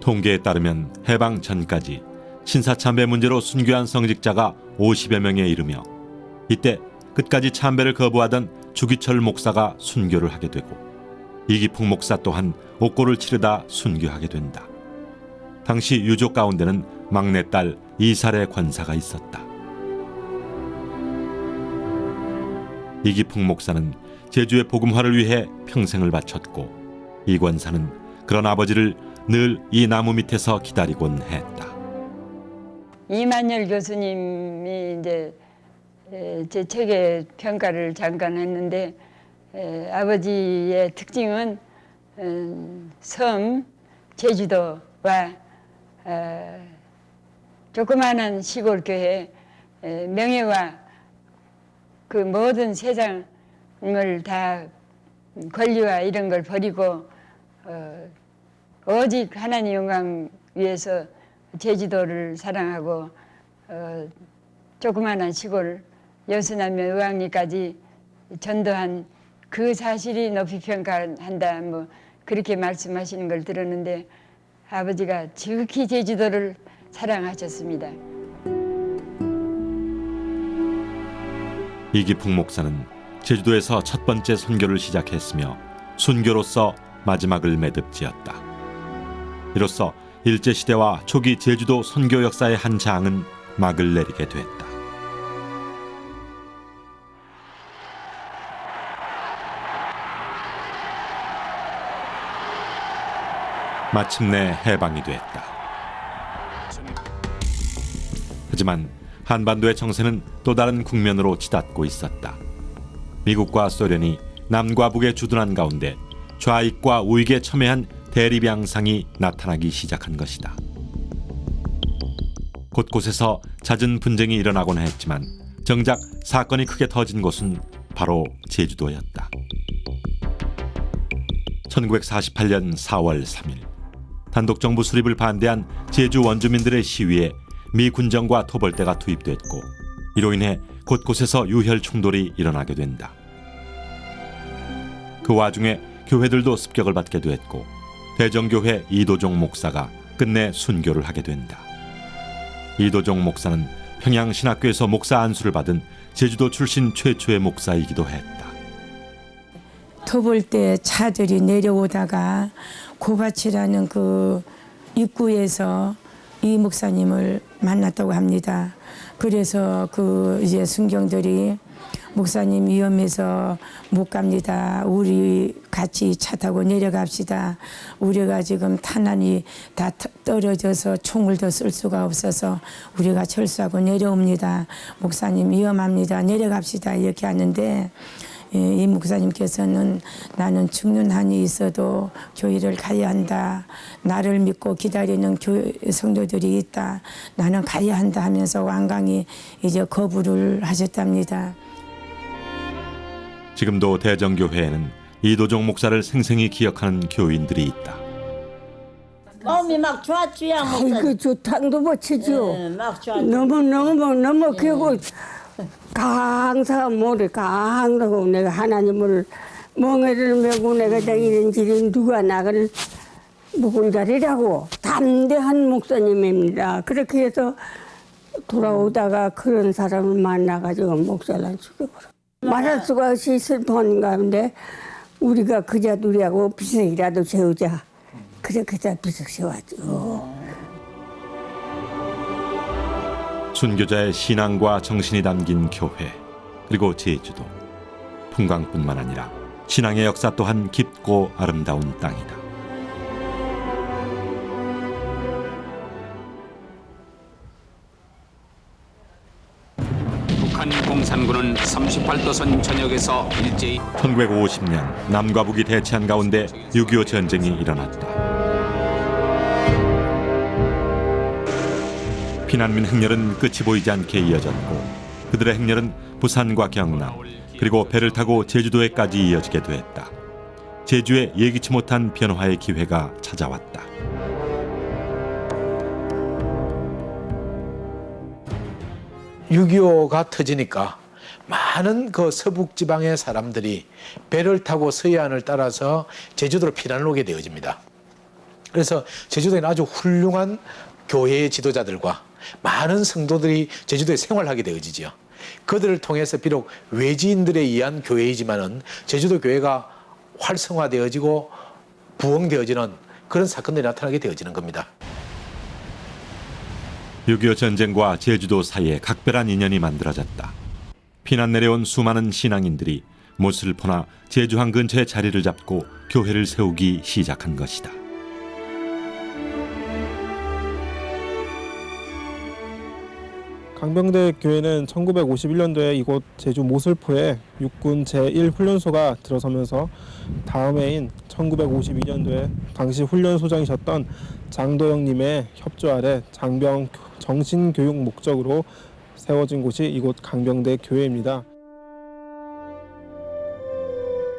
통계에 따르면 해방 전까지 신사참배 문제로 순교한 성직자가 50여 명에 이르며 이때 끝까지 참배를 거부하던 주기철 목사가 순교를 하게 되고 이기풍 목사 또한 옥고를 치르다 순교하게 된다. 당시 유족 가운데는 막내딸 이살의 권사가 있었다. 이기풍 목사는 제주의 복음화를 위해 평생을 바쳤고 이 권사는 그런 아버지를 늘 이 나무 밑에서 기다리곤 했다. 이만열 교수님이 이제 제 책의 평가를 잠깐 했는데 아버지의 특징은 섬 제주도와 조그마한 시골 교회 명예와 그 모든 세상을 다 권리와 이런 걸 버리고 오직 하나님 영광 위해서 제주도를 사랑하고 조그마한 시골 여수남녀 의왕리까지 전도한 그 사실이 높이 평가한다 뭐 그렇게 말씀하시는 걸 들었는데 아버지가 지극히 제주도를 사랑하셨습니다. 이기풍 목사는 제주도에서 첫 번째 선교를 시작했으며 순교로서 마지막을 매듭지었다. 이로써 일제시대와 초기 제주도 선교 역사의 한 장은 막을 내리게 됐다. 마침내 해방이 됐다. 하지만 한반도의 정세는 또 다른 국면으로 치닫고 있었다. 미국과 소련이 남과 북에 주둔한 가운데 좌익과 우익에 첨예한 대립 양상이 나타나기 시작한 것이다. 곳곳에서 잦은 분쟁이 일어나곤 했지만 정작 사건이 크게 터진 곳은 바로 제주도였다. 1948년 4월 3일 단독정부 수립을 반대한 제주 원주민들의 시위에 미 군정과 토벌대가 투입됐고 이로 인해 곳곳에서 유혈 충돌이 일어나게 된다. 그 와중에 교회들도 습격을 받게 됐고 대정교회 이도종 목사가 끝내 순교를 하게 된다. 이도종 목사는 평양신학교에서 목사 안수를 받은 제주도 출신 최초의 목사이기도 했다. 토벌대 차들이 내려오다가 고바치라는 그 입구에서 이 목사님을 만났다고 합니다. 그래서 그 이제 순경들이 목사님 위험해서 못 갑니다. 우리 같이 차 타고 내려갑시다. 우리가 지금 탄환이 다 떨어져서 총을 더 쓸 수가 없어서 우리가 철수하고 내려옵니다. 목사님 위험합니다. 내려갑시다. 이렇게 하는데 이 목사님께서는 나는 죽는 한이 있어도 교회를 가야 한다. 나를 믿고 기다리는 교회 성도들이 있다. 나는 가야 한다 하면서 완강히 이제 거부를 하셨답니다. 지금도 대정교회에는 이도종 목사를 생생히 기억하는 교인들이 있다. 마음이 막 좋았지야 목사. 아이고 좋당도 못 치죠. 네, 막 좋았지. 너무 그리고 강사 모래 강다고 내가 하나님을 멍에를 메고 내가 다니는 길이 누가 나를 묵은 자리라고 담대한 목사님입니다. 그렇게 해서 돌아오다가 그런 사람을 만나가지고 목사를 죽여버려. 말할 수가 없이 슬픈 가운데 우리가 그자 둘이하고 비석이라도 세우자. 그렇게 다 비석 세웠죠. 순교자의 신앙과 정신이 담긴 교회 그리고 제주도 풍광뿐만 아니라 신앙의 역사 또한 깊고 아름다운 땅이다. 북한 공산군은 38도선 전역에서 일제히 1950년 남과 북이 대치한 가운데 6.25 전쟁이 일어났다. 피난민 행렬은 끝이 보이지 않게 이어졌고 그들의 행렬은 부산과 경남 그리고 배를 타고 제주도에까지 이어지게 됐다. 제주에 예기치 못한 변화의 기회가 찾아왔다. (6.25가) 터지니까 많은 그 서북 지방의 사람들이 배를 타고 서해안을 따라서 제주도로 피난을 오게 되어집니다. 그래서 제주도에는 아주 훌륭한 교회의 지도자들과 많은 성도들이 제주도에 생활하게 되어지죠. 그들을 통해서 비록 외지인들에 의한 교회이지만은 제주도 교회가 활성화되어지고 부흥되어지는 그런 사건들이 나타나게 되어지는 겁니다. 6.25 전쟁과 제주도 사이에 각별한 인연이 만들어졌다. 피난 내려온 수많은 신앙인들이 모슬포나 제주항 근처에 자리를 잡고 교회를 세우기 시작한 것이다. 강병대 교회는 1951년도에 이곳 제주 모슬포에 육군 제1훈련소가 들어서면서 다음 해인 1952년도에 당시 훈련소장이셨던 장도영님의 협조 아래 장병 정신교육 목적으로 세워진 곳이 이곳 강병대 교회입니다.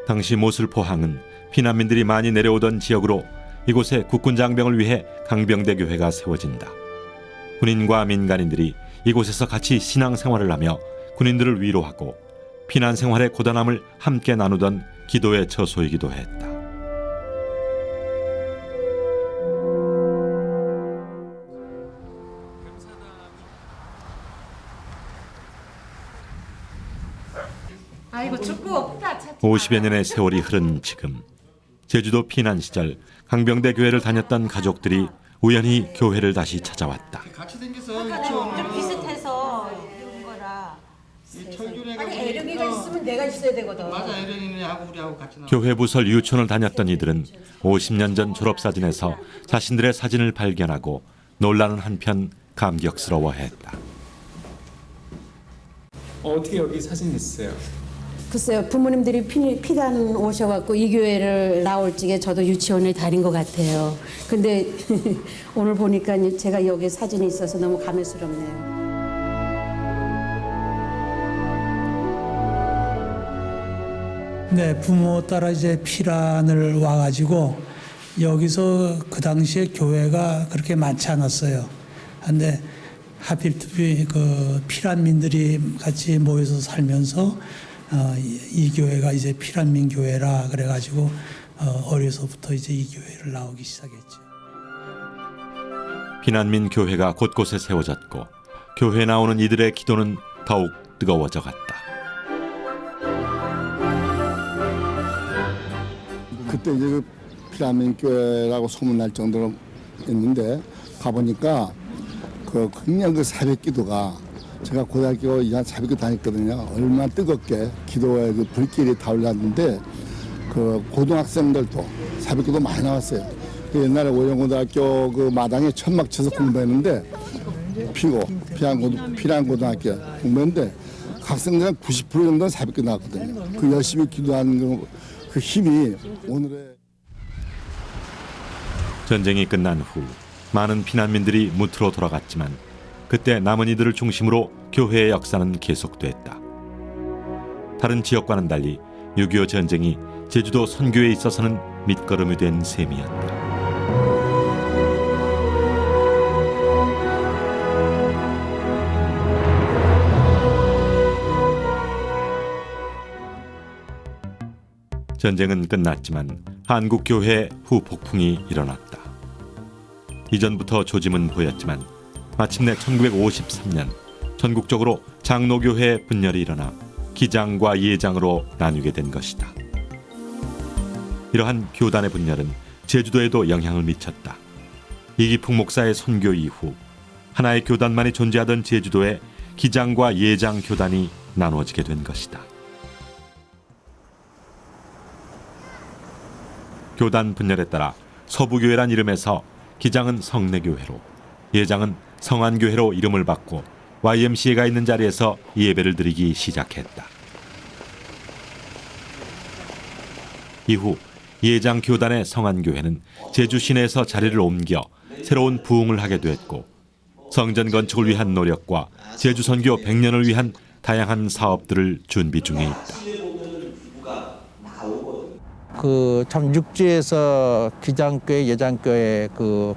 당시 모슬포항은 피난민들이 많이 내려오던 지역으로 이곳에 국군 장병을 위해 강병대 교회가 세워진다. 군인과 민간인들이 이곳에서 같이 신앙생활을 하며 군인들을 위로하고 피난 생활의 고단함을 함께 나누던 기도의 처소이기도 했다. 아이고 축구 없다. 50여 년의 세월이 흐른 지금 제주도 피난 시절 강병대 교회를 다녔던 가족들이 우연히 교회를 다시 찾아왔다. 같이 생겨서 좀 비슷해서 이런 거라. 철균이가 아니 애령이가 있으면 내가 있어야 되거든. 맞아, 애령이하고 우리하고 같이 나와. 교회 부설 유치원을 다녔던 이들은 50년 전 졸업사진에서 자신들의 사진을 발견하고 놀라는 한편 감격스러워했다. 어떻게 여기 사진이 있어요? 글쎄요, 부모님들이 피난 오셔갖고 이 교회를 나올 적에 저도 유치원에 다닌 것 같아요. 근데 오늘 보니까 제가 여기 사진이 있어서 너무 감회스럽네요. 네, 부모 따라 이제 피난을 와가지고 여기서 그 당시에 교회가 그렇게 많지 않았어요. 근데 하필 그 피난민들이 같이 모여서 살면서 이 교회가 이제 피난민 교회라 그래가지고 어려서부터 이제 이 교회를 나오기 시작했죠. 피난민 교회가 곳곳에 세워졌고 교회에 나오는 이들의 기도는 더욱 뜨거워져 갔다. 그때 이제 그 피난민 교회라고 소문날 정도로 있는데 가보니까 그냥 그 새벽 기도가 제가 고등학교 2년 새벽에 다녔거든요. 얼마나 뜨겁게 기도의 그 불길이 타올랐는데 그 고등학생들도 새벽기도 많이 나왔어요. 옛날에 오영고등학교 그 마당에 천막 쳐서 공부했는데 피난고등학교 공부했는데 학생들은 90% 정도는 새벽기도 나왔거든요. 그 열심히 기도하는 그 힘이 오늘의 전쟁이 끝난 후 많은 피난민들이 무트로 돌아갔지만 그때 남은 이들을 중심으로 교회의 역사는 계속됐다. 다른 지역과는 달리 6.25 전쟁이 제주도 선교에 있어서는 밑거름이 된 셈이었다. 전쟁은 끝났지만 한국교회에 후폭풍이 일어났다. 이전부터 조짐은 보였지만 마침내 1953년 전국적으로 장로교회 분열이 일어나 기장과 예장으로 나뉘게 된 것이다. 이러한 교단의 분열은 제주도에도 영향을 미쳤다. 이기풍 목사의 선교 이후 하나의 교단만이 존재하던 제주도에 기장과 예장 교단이 나누어지게 된 것이다. 교단 분열에 따라 서부교회란 이름에서 기장은 성내교회로, 예장은 성안교회로 이름을 받고 YMCA가 있는 자리에서 예배를 드리기 시작했다. 이후 예장 교단의 성안교회는 제주 시내에서 자리를 옮겨 새로운 부흥을 하게 됐고 성전 건축을 위한 노력과 제주 선교 100년을 위한 다양한 사업들을 준비 중에 있다. 참 육지에서 기장교회, 예장교회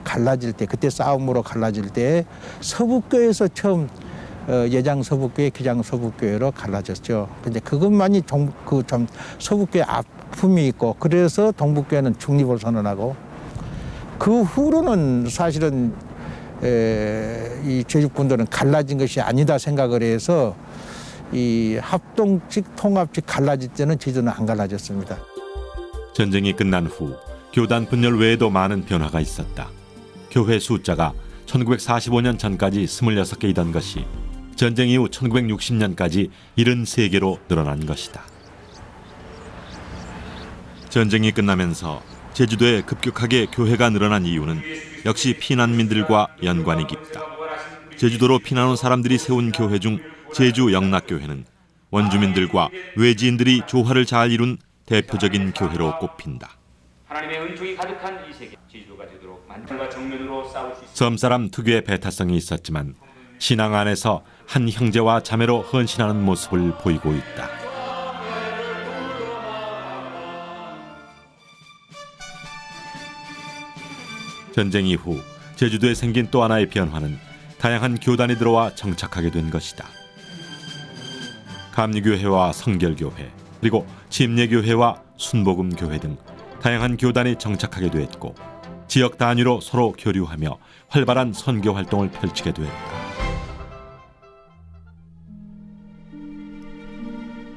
갈라질 때, 그때 싸움으로 갈라질 때 서북교회에서 처음 예장 서북교회, 기장 서북교회로 갈라졌죠. 근데 그것만이 참 서북교회 아픔이 있고, 그래서 동북교회는 중립을 선언하고 그 후로는 사실은 이 제주군들은 갈라진 것이 아니다 생각을 해서 이 합동직 통합직 갈라질 때는 제주는 안 갈라졌습니다. 전쟁이 끝난 후 교단 분열 외에도 많은 변화가 있었다. 교회 숫자가 1945년 전까지 26개이던 것이 전쟁 이후 1960년까지 73개로 늘어난 것이다. 전쟁이 끝나면서 제주도에 급격하게 교회가 늘어난 이유는 역시 피난민들과 연관이 깊다. 제주도로 피난 온 사람들이 세운 교회 중 제주 영락교회는 원주민들과 외지인들이 조화를 잘 이룬 대표적인 교회로 꼽힌다. 하나님의 은총이 가득한 이 세계, 제주도가 되도록 만물과 정면으로 싸울 수 있습니다. 섬사람 특유의 배타성이 있었지만 신앙 안에서 한 형제와 자매로 헌신하는 모습을 보이고 있다. 전쟁 이후 제주도에 생긴 또 하나의 변화는 다양한 교단이 들어와 정착하게 된 것이다. 감리교회와 성결교회, 그리고 침례교회와 순복음교회 등 다양한 교단이 정착하게 됐고 지역 단위로 서로 교류하며 활발한 선교 활동을 펼치게 됐다.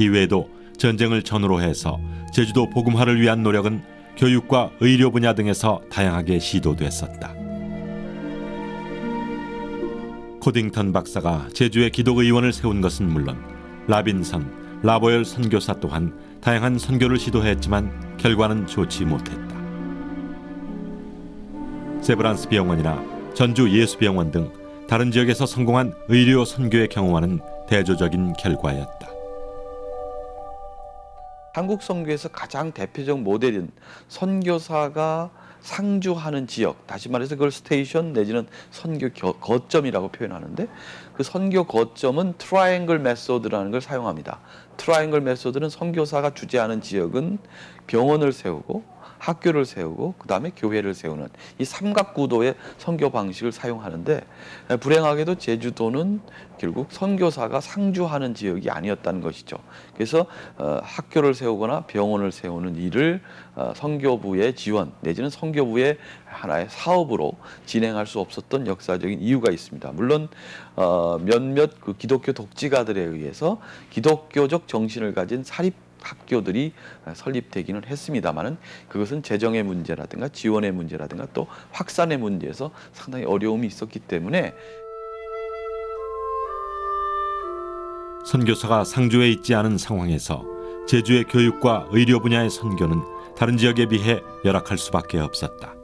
이외에도 전쟁을 전후로 해서 제주도 복음화를 위한 노력은 교육과 의료 분야 등에서 다양하게 시도됐었다. 코딩턴 박사가 제주의 기독의원을 세운 것은 물론 라빈선, 라보열 선교사 또한 다양한 선교를 시도했지만 결과는 좋지 못했다. 세브란스 병원이나 전주 예수병원 등 다른 지역에서 성공한 의료 선교의 경우와는 대조적인 결과였다. 한국 선교에서 가장 대표적 모델인 선교사가 상주하는 지역, 다시 말해서 그걸 스테이션 내지는 선교 거점이라고 표현하는데, 그 선교 거점은 트라이앵글 메소드라는 걸 사용합니다. 트라이앵글 메소드는 선교사가 주재하는 지역은 병원을 세우고 학교를 세우고 그 다음에 교회를 세우는 이 삼각구도의 선교 방식을 사용하는데, 불행하게도 제주도는 결국 선교사가 상주하는 지역이 아니었다는 것이죠. 그래서 학교를 세우거나 병원을 세우는 일을 선교부의 지원 내지는 선교부의 하나의 사업으로 진행할 수 없었던 역사적인 이유가 있습니다. 물론 몇몇 그 기독교 독지가들에 의해서 기독교적 정신을 가진 사립 학교들이 설립되기는 했습니다만은 그것은 재정의 문제라든가 지원의 문제라든가 또 확산의 문제에서 상당히 어려움이 있었기 때문에 선교사가 상주에 있지 않은 상황에서 제주의 교육과 의료 분야의 선교는 다른 지역에 비해 열악할 수밖에 없었다.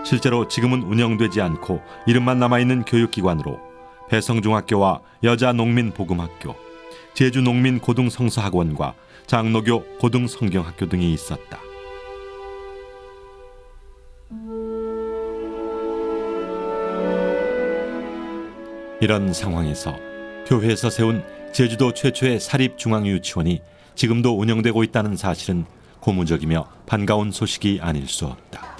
실제로 지금은 운영되지 않고 이름만 남아있는 교육기관으로 배성중학교와 여자농민복음학교, 제주농민고등성서학원과 장로교 고등성경학교 등이 있었다. 이런 상황에서 교회에서 세운 제주도 최초의 사립중앙유치원이 지금도 운영되고 있다는 사실은 고무적이며 반가운 소식이 아닐 수 없다.